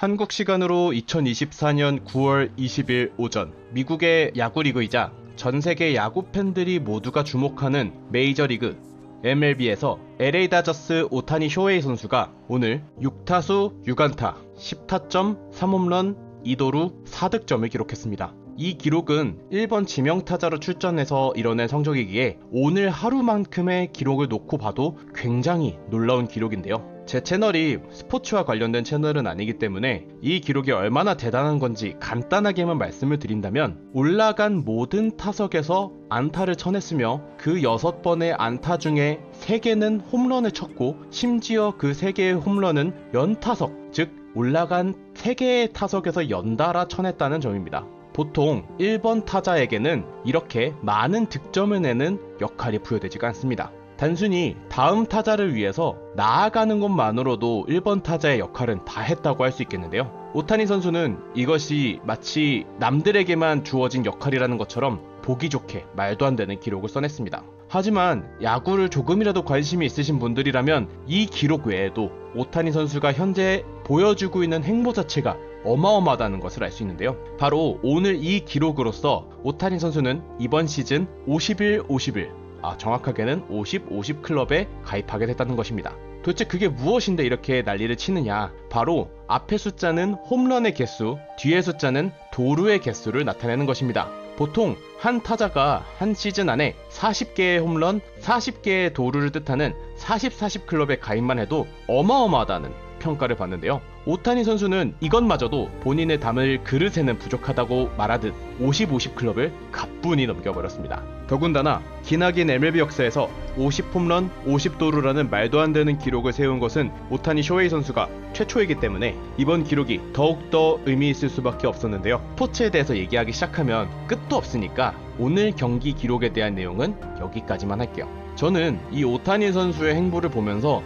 한국 시간으로 2024년 9월 20일 오전, 미국의 야구 리그이자 전 세계 야구 팬들이 모두가 주목하는 메이저리그 MLB에서 LA 다저스 오타니 쇼헤이 선수가 오늘 6타수 6안타 10타점 3홈런 2도루 4득점을 기록했습니다. 이 기록은 1번 지명타자로 출전해서 이뤄낸 성적이기에 오늘 하루만큼의 기록을 놓고 봐도 굉장히 놀라운 기록인데요. 제 채널이 스포츠와 관련된 채널은 아니기 때문에 이 기록이 얼마나 대단한 건지 간단하게만 말씀을 드린다면, 올라간 모든 타석에서 안타를 쳐냈으며 그 6번의 안타 중에 3개는 홈런을 쳤고, 심지어 그 3개의 홈런은 연타석, 즉 올라간 3개의 타석에서 연달아 쳐냈다는 점입니다. 보통 1번 타자에게는 이렇게 많은 득점을 내는 역할이 부여되지가 않습니다. 단순히 다음 타자를 위해서 나아가는 것만으로도 1번 타자의 역할은 다 했다고 할 수 있겠는데요. 오타니 선수는 이것이 마치 남들에게만 주어진 역할이라는 것처럼 보기 좋게 말도 안 되는 기록을 써냈습니다. 하지만 야구를 조금이라도 관심이 있으신 분들이라면 이 기록 외에도 오타니 선수가 현재 보여주고 있는 행보 자체가 어마어마하다는 것을 알 수 있는데요. 바로 오늘 이 기록으로서 오타니 선수는 이번 시즌 50일, 정확하게는 50 클럽에 가입하게 됐다는 것입니다. 도대체 그게 무엇인데 이렇게 난리를 치느냐? 바로 앞의 숫자는 홈런의 개수, 뒤의 숫자는 도루의 개수를 나타내는 것입니다. 보통 한 타자가 한 시즌 안에 40개의 홈런, 40개의 도루를 뜻하는 40 클럽에 가입만 해도 어마어마하다는 평가를 받는데요. 오타니 선수는 이것마저도 본인의 담을 그릇에는 부족하다고 말하듯 50 클럽을 가뿐히 넘겨버렸습니다. 더군다나 기나긴 MLB 역사에서 50홈런, 50도루라는 말도 안 되는 기록을 세운 것은 오타니 쇼헤이 선수가 최초이기 때문에 이번 기록이 더욱더 의미 있을 수밖에 없었는데요. 스포츠에 대해서 얘기하기 시작하면 끝도 없으니까 오늘 경기 기록에 대한 내용은 여기까지만 할게요. 저는 이 오타니 선수의 행보를 보면서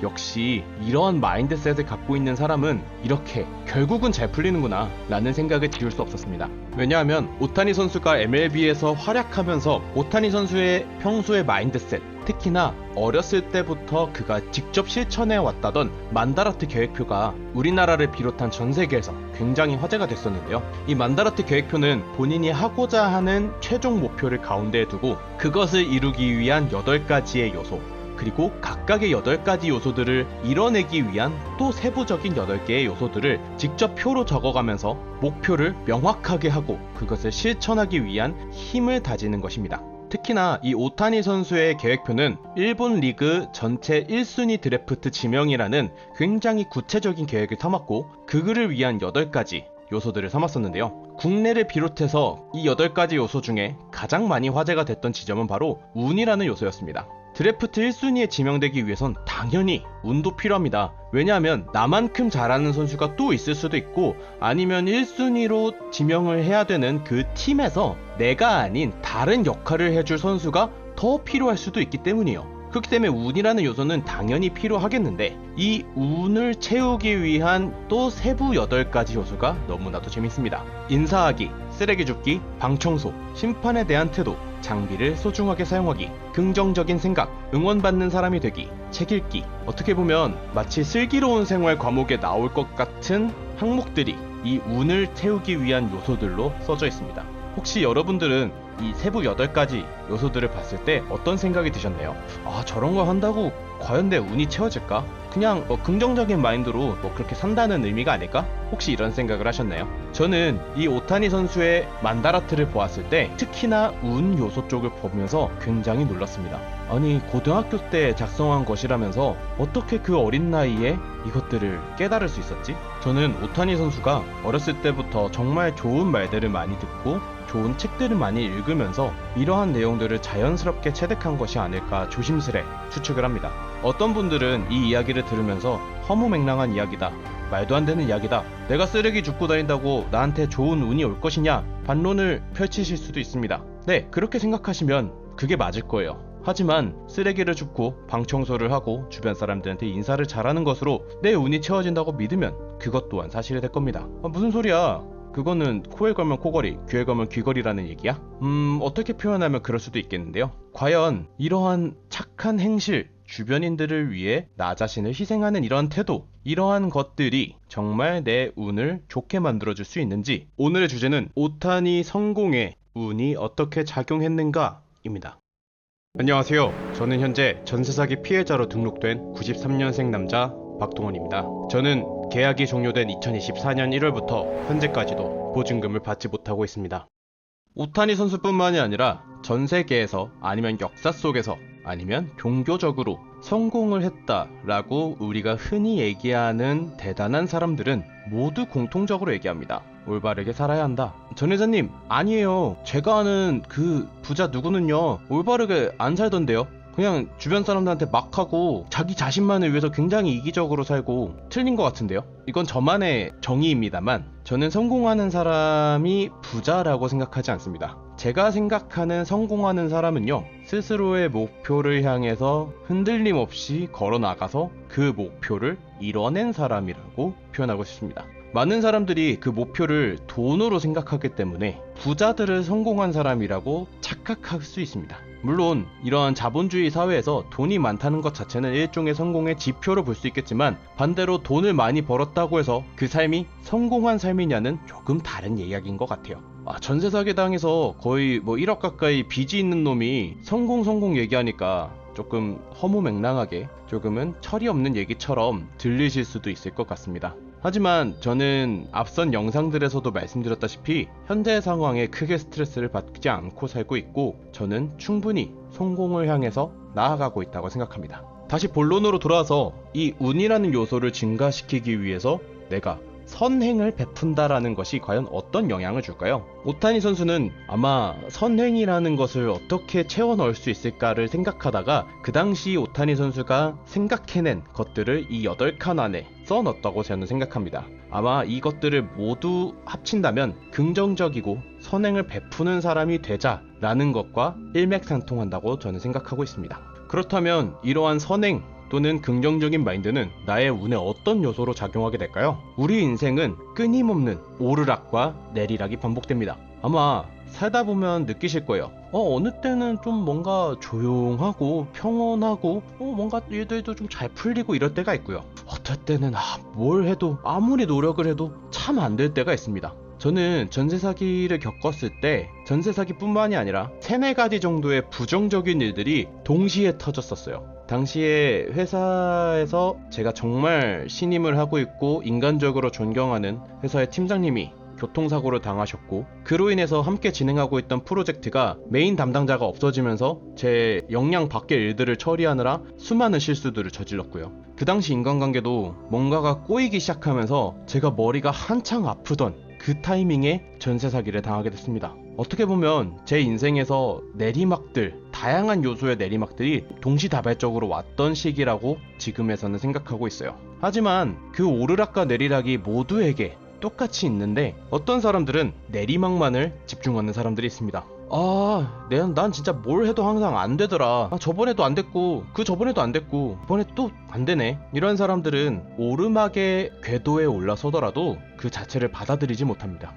역시 이러한 마인드셋을 갖고 있는 사람은 이렇게 결국은 잘 풀리는구나 라는 생각을 지울 수 없었습니다. 왜냐하면 오타니 선수가 MLB에서 활약하면서 오타니 선수의 평소의 마인드셋, 특히나 어렸을 때부터 그가 직접 실천해 왔다던 만다라트 계획표가 우리나라를 비롯한 전 세계에서 굉장히 화제가 됐었는데요. 이 만다라트 계획표는 본인이 하고자 하는 최종 목표를 가운데에 두고 그것을 이루기 위한 8가지의 요소, 그리고 각각의 8가지 요소들을 이뤄내기 위한 또 세부적인 8개의 요소들을 직접 표로 적어가면서 목표를 명확하게 하고 그것을 실천하기 위한 힘을 다지는 것입니다. 특히나 이 오타니 선수의 계획표는 일본 리그 전체 1순위 드래프트 지명이라는 굉장히 구체적인 계획을 삼았고, 그를 위한 8가지 요소들을 삼았었는데요. 국내를 비롯해서 이 8가지 요소 중에 가장 많이 화제가 됐던 지점은 바로 운이라는 요소였습니다. 드래프트 1순위에 지명되기 위해선 당연히 운도 필요합니다. 왜냐하면 나만큼 잘하는 선수가 또 있을 수도 있고, 아니면 1순위로 지명을 해야 되는 그 팀에서 내가 아닌 다른 역할을 해줄 선수가 더 필요할 수도 있기 때문이에요. 그렇기 때문에 운이라는 요소는 당연히 필요하겠는데, 이 운을 채우기 위한 또 세부 8가지 요소가 너무나도 재밌습니다. 인사하기, 쓰레기 줍기, 방청소, 심판에 대한 태도, 장비를 소중하게 사용하기, 긍정적인 생각, 응원받는 사람이 되기, 책 읽기. 어떻게 보면 마치 슬기로운 생활 과목에 나올 것 같은 항목들이 이 운을 채우기 위한 요소들로 써져 있습니다. 혹시 여러분들은 이 세부 8가지 요소들을 봤을 때 어떤 생각이 드셨나요? 저런 거 한다고 과연 내 운이 채워질까? 그냥 긍정적인 마인드로 그렇게 산다는 의미가 아닐까? 혹시 이런 생각을 하셨나요? 저는 이 오타니 선수의 만다라트를 보았을 때 특히나 운 요소 쪽을 보면서 굉장히 놀랐습니다. 아니, 고등학교 때 작성한 것이라면서 어떻게 그 어린 나이에 이것들을 깨달을 수 있었지? 저는 오타니 선수가 어렸을 때부터 정말 좋은 말들을 많이 듣고 좋은 책들을 많이 읽으면서 이러한 내용들을 자연스럽게 체득한 것이 아닐까 조심스레 추측을 합니다. 어떤 분들은 이 이야기를 들으면서 허무맹랑한 이야기다, 말도 안 되는 이야기다, 내가 쓰레기 줍고 다닌다고 나한테 좋은 운이 올 것이냐, 반론을 펼치실 수도 있습니다. 네, 그렇게 생각하시면 그게 맞을 거예요. 하지만 쓰레기를 줍고 방청소를 하고 주변 사람들한테 인사를 잘하는 것으로 내 운이 채워진다고 믿으면 그것 또한 사실이 될 겁니다. 무슨 소리야? 그거는 코에 걸면 코걸이, 귀에 걸면 귀걸이라는 얘기야? 어떻게 표현하면 그럴 수도 있겠는데요. 과연 이러한 착한 행실, 주변인들을 위해 나 자신을 희생하는 이런 태도, 이러한 것들이 정말 내 운을 좋게 만들어줄 수 있는지, 오늘의 주제는 오타니 성공에 운이 어떻게 작용했는가입니다. 안녕하세요. 저는 현재 전세사기 피해자로 등록된 93년생 남자 박동원입니다. 저는 계약이 종료된 2024년 1월부터 현재까지도 보증금을 받지 못하고 있습니다. 오타니 선수뿐만이 아니라 전 세계에서, 아니면 역사 속에서, 아니면 종교적으로 성공을 했다라고 우리가 흔히 얘기하는 대단한 사람들은 모두 공통적으로 얘기합니다. 올바르게 살아야 한다. 전 회장님, 아니에요. 제가 아는 그 부자 누구는요, 올바르게 안 살던데요. 그냥 주변 사람들한테 막 하고 자기 자신만을 위해서 굉장히 이기적으로 살고, 틀린 것 같은데요. 이건 저만의 정의입니다만, 저는 성공하는 사람이 부자라고 생각하지 않습니다. 제가 생각하는 성공하는 사람은요, 스스로의 목표를 향해서 흔들림 없이 걸어나가서 그 목표를 이뤄낸 사람이라고 표현하고 싶습니다. 많은 사람들이 그 목표를 돈으로 생각하기 때문에 부자들을 성공한 사람이라고 착각할 수 있습니다. 물론 이러한 자본주의 사회에서 돈이 많다는 것 자체는 일종의 성공의 지표로 볼 수 있겠지만, 반대로 돈을 많이 벌었다고 해서 그 삶이 성공한 삶이냐는 조금 다른 이야기인 것 같아요. 전세 사기 당해서 거의 1억 가까이 빚이 있는 놈이 성공 얘기하니까 조금 허무맹랑하게, 조금은 철이 없는 얘기처럼 들리실 수도 있을 것 같습니다. 하지만 저는 앞선 영상들에서도 말씀드렸다시피 현재 상황에 크게 스트레스를 받지 않고 살고 있고, 저는 충분히 성공을 향해서 나아가고 있다고 생각합니다. 다시 본론으로 돌아와서 이 운이라는 요소를 증가시키기 위해서 내가 선행을 베푼다라는 것이 과연 어떤 영향을 줄까요? 오타니 선수는 아마 선행이라는 것을 어떻게 채워 넣을 수 있을까를 생각하다가, 그 당시 오타니 선수가 생각해낸 것들을 이 8칸 안에 써 넣었다고 저는 생각합니다. 아마 이것들을 모두 합친다면 긍정적이고 선행을 베푸는 사람이 되자라는 것과 일맥상통한다고 저는 생각하고 있습니다. 그렇다면 이러한 선행 또는 긍정적인 마인드는 나의 운에 어떤 요소로 작용하게 될까요? 우리 인생은 끊임없는 오르락과 내리락이 반복됩니다. 아마 살다 보면 느끼실 거예요. 어느 때는 좀 뭔가 조용하고 평온하고, 뭔가 일들도 좀 잘 풀리고 이럴 때가 있고요. 어떨 때는 뭘 해도, 아무리 노력을 해도 참 안 될 때가 있습니다. 저는 전세 사기를 겪었을 때 전세 사기뿐만이 아니라 3-4가지 정도의 부정적인 일들이 동시에 터졌었어요. 당시에 회사에서 제가 정말 신임을 하고 있고 인간적으로 존경하는 회사의 팀장님이 교통사고를 당하셨고, 그로 인해서 함께 진행하고 있던 프로젝트가 메인 담당자가 없어지면서 제 역량 밖의 일들을 처리하느라 수많은 실수들을 저질렀고요. 그 당시 인간관계도 뭔가가 꼬이기 시작하면서 제가 머리가 한창 아프던 그 타이밍에 전세 사기를 당하게 됐습니다. 어떻게 보면 제 인생에서 내리막들, 다양한 요소의 내리막들이 동시다발적으로 왔던 시기라고 지금에서는 생각하고 있어요. 하지만 그 오르락과 내리락이 모두에게 똑같이 있는데, 어떤 사람들은 내리막만을 집중하는 사람들이 있습니다. 난 진짜 뭘 해도 항상 안 되더라. 저번에도 안 됐고, 그 저번에도 안 됐고, 이번에 또 안 되네. 이런 사람들은 오르막의 궤도에 올라서더라도 그 자체를 받아들이지 못합니다.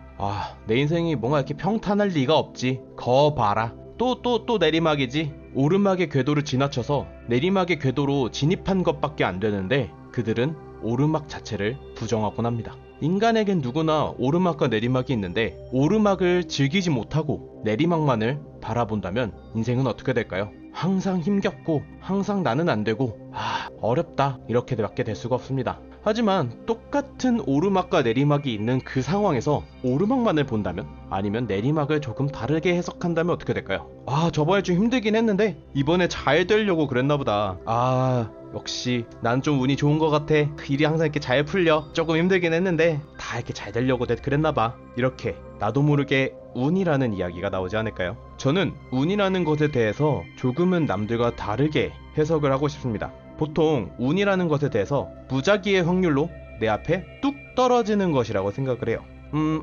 내 인생이 뭔가 이렇게 평탄할 리가 없지. 거 봐라. 또 내리막이지. 오르막의 궤도를 지나쳐서 내리막의 궤도로 진입한 것밖에 안 되는데, 그들은 오르막 자체를 부정하곤 합니다. 인간에겐 누구나 오르막과 내리막이 있는데, 오르막을 즐기지 못하고 내리막만을 바라본다면 인생은 어떻게 될까요? 항상 힘겹고, 항상 나는 안 되고, 어렵다, 이렇게 밖에 될 수가 없습니다. 하지만 똑같은 오르막과 내리막이 있는 그 상황에서 오르막만을 본다면, 아니면 내리막을 조금 다르게 해석한다면 어떻게 될까요? 저번에 좀 힘들긴 했는데 이번에 잘 되려고 그랬나 보다. 역시 난 좀 운이 좋은 것 같아. 일이 항상 이렇게 잘 풀려. 조금 힘들긴 했는데 다 이렇게 잘 되려고 그랬나 봐. 이렇게 나도 모르게 운이라는 이야기가 나오지 않을까요? 저는 운이라는 것에 대해서 조금은 남들과 다르게 해석을 하고 싶습니다. 보통 운이라는 것에 대해서 무작위의 확률로 내 앞에 뚝 떨어지는 것이라고 생각을 해요.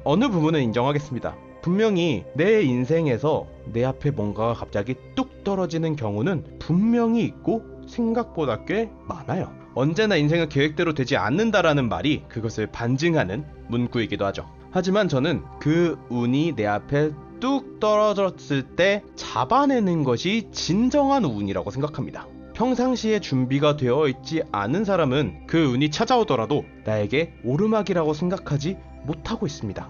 어느 부분은 인정하겠습니다. 분명히 내 인생에서 내 앞에 뭔가가 갑자기 뚝 떨어지는 경우는 분명히 있고, 생각보다 꽤 많아요. 언제나 인생은 계획대로 되지 않는다라는 말이 그것을 반증하는 문구이기도 하죠. 하지만 저는 그 운이 내 앞에 뚝 떨어졌을 때 잡아내는 것이 진정한 운이라고 생각합니다. 평상시에 준비가 되어 있지 않은 사람은 그 운이 찾아오더라도 나에게 오르막이라고 생각하지 못하고 있습니다.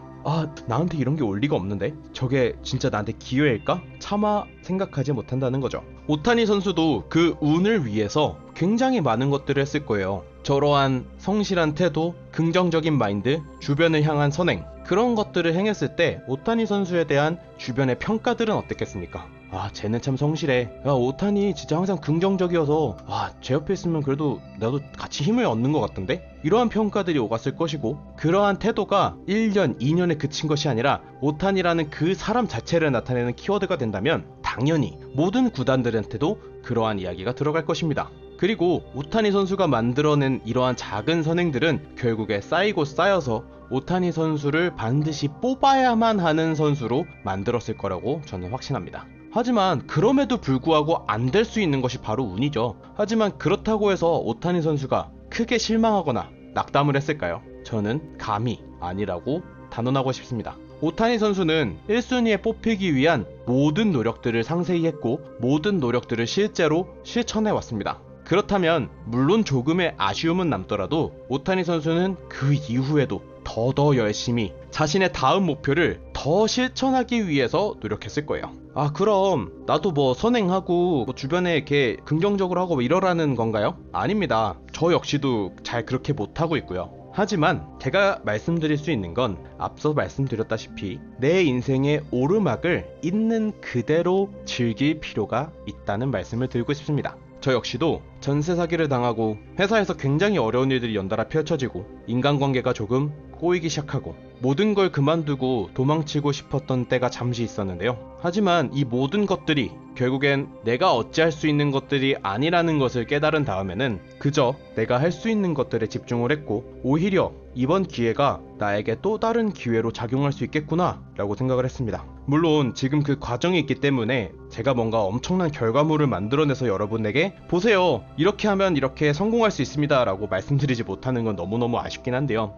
나한테 이런 게 올 리가 없는데? 저게 진짜 나한테 기회일까? 차마 생각하지 못한다는 거죠. 오타니 선수도 그 운을 위해서 굉장히 많은 것들을 했을 거예요. 저러한 성실한 태도, 긍정적인 마인드, 주변을 향한 선행, 그런 것들을 행했을 때 오타니 선수에 대한 주변의 평가들은 어땠겠습니까? 쟤는 참 성실해. 오타니 진짜 항상 긍정적이어서 제 옆에 있으면 그래도 나도 같이 힘을 얻는 것 같던데? 이러한 평가들이 오갔을 것이고, 그러한 태도가 1년, 2년에 그친 것이 아니라 오타니라는 그 사람 자체를 나타내는 키워드가 된다면 당연히 모든 구단들한테도 그러한 이야기가 들어갈 것입니다. 그리고 오타니 선수가 만들어낸 이러한 작은 선행들은 결국에 쌓이고 쌓여서 오타니 선수를 반드시 뽑아야만 하는 선수로 만들었을 거라고 저는 확신합니다. 하지만 그럼에도 불구하고 안 될 수 있는 것이 바로 운이죠. 하지만 그렇다고 해서 오타니 선수가 크게 실망하거나 낙담을 했을까요? 저는 감히 아니라고 단언하고 싶습니다. 오타니 선수는 1순위에 뽑히기 위한 모든 노력들을 상세히 했고 모든 노력들을 실제로 실천해 왔습니다. 그렇다면 물론 조금의 아쉬움은 남더라도 오타니 선수는 그 이후에도 더 열심히 자신의 다음 목표를 더 실천하기 위해서 노력했을 거예요. 그럼 나도 선행하고 주변에 이렇게 긍정적으로 하고 이러라는 건가요? 아닙니다. 저 역시도 잘 그렇게 못하고 있고요. 하지만 제가 말씀드릴 수 있는 건 앞서 말씀드렸다시피 내 인생의 오르막을 있는 그대로 즐길 필요가 있다는 말씀을 드리고 싶습니다. 저 역시도 전세 사기를 당하고 회사에서 굉장히 어려운 일들이 연달아 펼쳐지고 인간관계가 조금 꼬이기 시작하고 모든 걸 그만두고 도망치고 싶었던 때가 잠시 있었는데요. 하지만 이 모든 것들이 결국엔 내가 어찌할 수 있는 것들이 아니라는 것을 깨달은 다음에는 그저 내가 할 수 있는 것들에 집중을 했고 오히려 이번 기회가 나에게 또 다른 기회로 작용할 수 있겠구나 라고 생각을 했습니다. 물론 지금 그 과정이 있기 때문에 제가 뭔가 엄청난 결과물을 만들어내서 여러분에게 보세요, 이렇게 하면 이렇게 성공할 수 있습니다 라고 말씀드리지 못하는 건 너무너무 아쉽긴 한데요.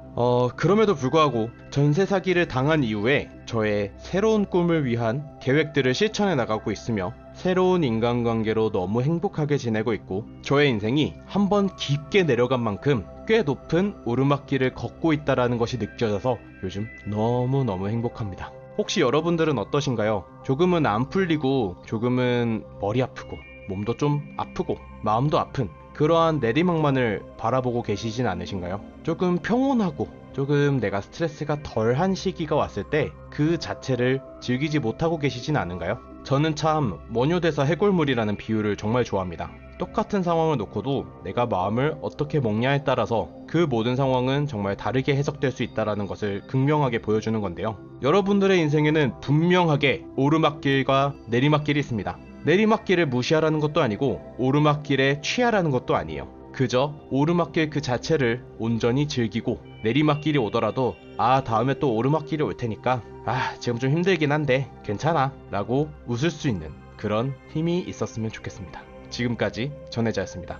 그럼에도 불구하고 전세 사기를 당한 이후에 저의 새로운 꿈을 위한 계획들을 실천해 나가고 있으며 새로운 인간관계로 너무 행복하게 지내고 있고 저의 인생이 한번 깊게 내려간 만큼 꽤 높은 오르막길을 걷고 있다는 것이 느껴져서 요즘 너무너무 행복합니다. 혹시 여러분들은 어떠신가요? 조금은 안 풀리고 조금은 머리 아프고 몸도 좀 아프고 마음도 아픈 그러한 내리막만을 바라보고 계시진 않으신가요? 조금 평온하고 조금 내가 스트레스가 덜한 시기가 왔을 때 그 자체를 즐기지 못하고 계시진 않은가요? 저는 참 원효대사 해골물이라는 비유를 정말 좋아합니다. 똑같은 상황을 놓고도 내가 마음을 어떻게 먹냐에 따라서 그 모든 상황은 정말 다르게 해석될 수 있다는 것을 극명하게 보여주는 건데요. 여러분들의 인생에는 분명하게 오르막길과 내리막길이 있습니다. 내리막길을 무시하라는 것도 아니고 오르막길에 취하라는 것도 아니에요. 그저 오르막길 그 자체를 온전히 즐기고 내리막길이 오더라도 다음에 또 오르막길이 올 테니까 지금 좀 힘들긴 한데 괜찮아 라고 웃을 수 있는 그런 힘이 있었으면 좋겠습니다. 지금까지 전혜자였습니다.